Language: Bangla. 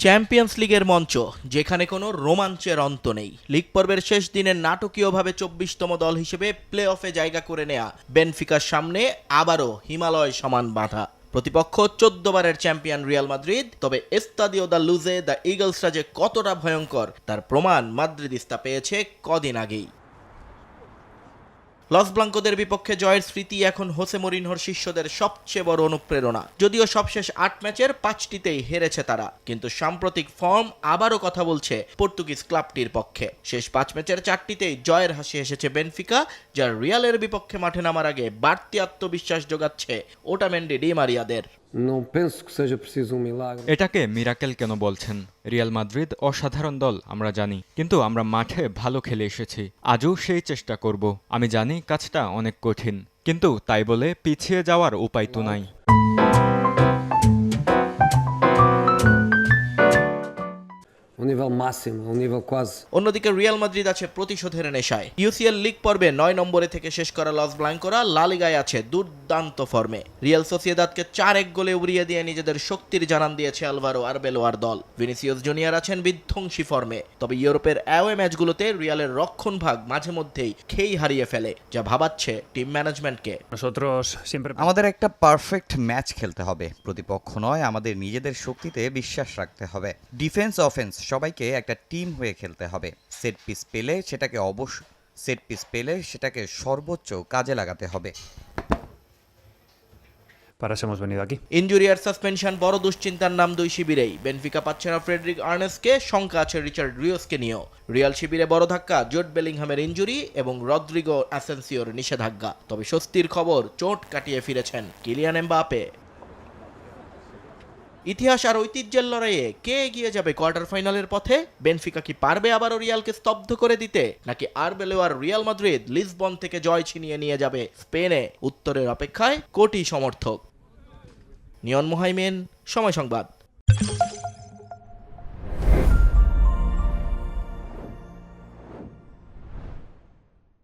চ্যাম্পিয়ন্স লিগের মঞ্চ, যেখানে কোনো রোমাঞ্চের অন্ত নেই। লিগ পর্বের শেষ দিনে নাটকীয়ভাবে ২৪তম দল হিসেবে প্লে অফে জায়গা করে নেয়া বেনফিকার সামনে আবারও হিমালয় সমান বাধা। প্রতিপক্ষ ১৪ বারের চ্যাম্পিয়ন রিয়াল মাদ্রিদ। তবে এস্তাদিও দ্য লুজে দ্য ইগলসরা যে কতটা ভয়ঙ্কর তার প্রমাণ মাদ্রিদিস্তা পেয়েছে কদিন আগেই। লস ব্লাঙ্কোদের বিপক্ষে জয়ের স্মৃতি এখন হোসে মরিনহোর শিষ্যদের সবচেয়ে বড় অনুপ্রেরণা। যদিও সবশেষ ৮ ম্যাচের ৫টিতেই হেরেছে তারা, কিন্তু সাম্প্রতিক ফর্ম আবারও কথা বলছে পর্তুগিজ ক্লাবটির পক্ষে। শেষ ৫ ম্যাচের ৪টিতেই জয়ের হাসি এসেছে বেনফিকা, যা রিয়ালের বিপক্ষে মাঠে নামার আগে বাড়তি আত্মবিশ্বাস যোগাচ্ছে ওটামেন্ডি ডি মারিয়াদের। এটাকে মিরাকেল কেন বলছেন? রিয়াল মাদ্রিদ অসাধারণ দল আমরা জানি, কিন্তু আমরা মাঠে ভালো খেলে এসেছি। আজও সেই চেষ্টা করব। আমি জানি কাজটা অনেক কঠিন, কিন্তু তাই বলে পিছিয়ে যাওয়ার উপায় তো নাই। অন্যদিকে রিয়াল মাদ্রিদ আছে প্রতিশোধের নেশায়। ইউসিএল লিগ পর্বে ৯ নম্বরে থেকে শেষ করা লস ব্লাঙ্কোরা লা লিগায় আছে দুর্দান্ত ফর্মে। রিয়াল সোসিয়েদাদকে ৪-১ গোলে উড়িয়ে দিয়ে নিজেদের শক্তির জানান দিয়েছে আলভারো আরবেলোয়ার দল। ভিনিসিয়াস জুনিয়র আছেন বিধ্বংসী ফর্মে। তবে ইউরোপের অ্যাওয়ে ম্যাচগুলোতে রিয়ালের রক্ষণভাগ মাঝে মধ্যেই খেই হারিয়ে ফেলে, যা ভাবাচ্ছে টিম ম্যানেজমেন্টকে। আমাদের একটা পারফেক্ট ম্যাচ খেলতে হবে। প্রতিপক্ষ নয়, আমাদের নিজেদের শক্তিতে বিশ্বাস রাখতে হবে। ডিফেন্স অফেন্স সবাইকে একটা টিম হয়ে খেলতে হবে। সেট পিস পেলে সেটাকে সর্বোচ্চ কাজে লাগাতে হবে। ইনজুরি আর সাসপেনশন বড় দুশ্চিন্তার নাম দুই শিবিরেই। বেনফিকা পাচ্ছে না ফ্রেডরিক আর্নেস্টকে, শঙ্কা আছে রিচার্ড রিওসকে নিয়েও। রিয়াল শিবিরে বড় ধাক্কা জুড বেলিংহামের ইনজুরি এবং রদ্রিগো অ্যাসেনসিওর নিষেধাজ্ঞা। তবে স্বস্তির খবর, চোট কাটিয়ে ফিরেছেন কিলিয়ান এমবাপে। ইতিহাস আর ঐতিহ্যের লড়াইয়ে কে এগিয়ে যাবে কোয়ার্টার ফাইনালের পথে? বেনফিকা কি পারবে আবারও রিয়ালকে স্তব্ধ করে দিতে, নাকি আরবেলোয়ার রিয়াল মাদ্রিদ লিসবন থেকে জয় ছিনিয়ে নিয়ে যাবে স্পেনে? উত্তরের অপেক্ষায় কোটি সমর্থক। নিয়ন মোহাইমেন, সময় সংবাদ।